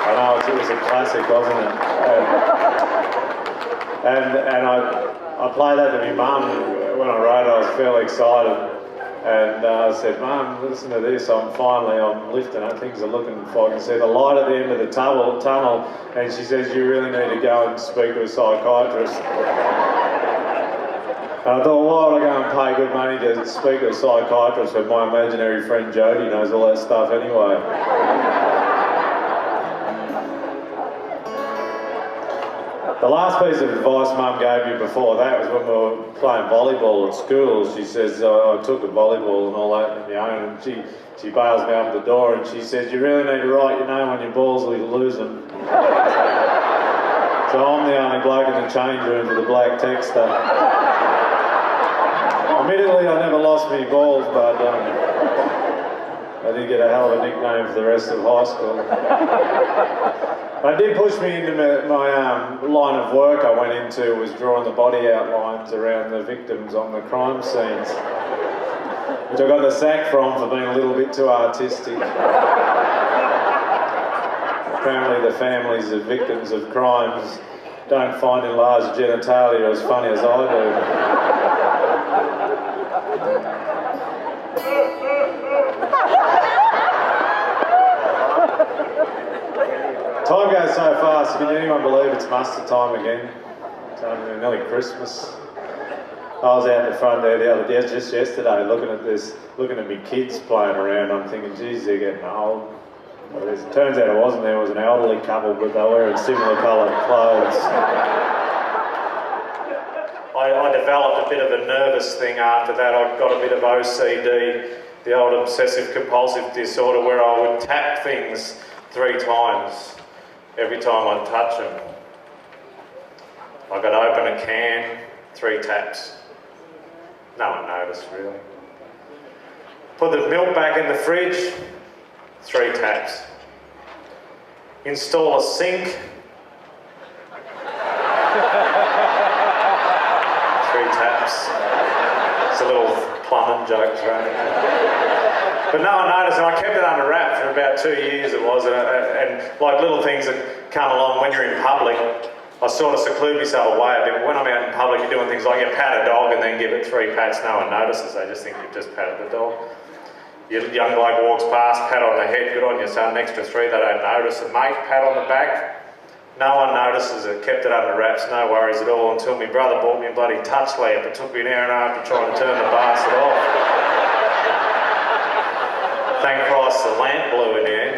I know, it was a classic, wasn't it? And I played that to my mum when I wrote it. I was fairly excited. And I said, Mum, listen to this, I'm lifting it, things are looking, if I can see the light at the end of the tunnel, and she says, you really need to go and speak to a psychiatrist. And I thought, why would I go and pay good money to speak to a psychiatrist when my imaginary friend Jodie knows all that stuff anyway? The last piece of advice Mum gave me before that was when we were playing volleyball at school. She says, I took a volleyball and all that on my own, and she bails me out the door and she says, you really need to write your name on your balls or you'll lose them. So I'm the only bloke in the change room with a black texter. Admittedly, I never lost my balls, but I did get a hell of a nickname for the rest of high school. It did push me into my line of work I went into was drawing the body outlines around the victims on the crime scenes, which I got the sack from for being a little bit too artistic. Apparently the families of victims of crimes don't find enlarged genitalia as funny as I do. Time goes so fast, can anyone believe it's muster time again? It's nearly Christmas. I was out in the front there just yesterday looking at my kids playing around. I'm thinking, geez, they're getting old. Well, it turns out it wasn't. There was an elderly couple, but they were wearing similar coloured clothes. I developed a bit of a nervous thing after that. I got a bit of OCD, the old obsessive compulsive disorder, where I would tap things 3 times. Every time I'd touch them. I could open a can, 3 taps. No one noticed, really. Put the milk back in the fridge, 3 taps. Install a sink, 3 taps. It's a little plumbing joke thrown in there. But no one noticed, and I kept it under wraps for about 2 years it was, and like little things that come along when you're in public, I sort of seclude myself away a bit. When I'm out in public, you're doing things like you pat a dog and then give it 3 pats, no one notices, they just think you've just patted the dog. Your young bloke walks past, pat on the head, good on your son, extra 3, they don't notice. A mate, pat on the back, no one notices it, kept it under wraps, no worries at all, until my brother bought me a bloody touch lamp. It took me an hour and a half to try and turn the bastard off. Thank Christ the lamp blew in the end.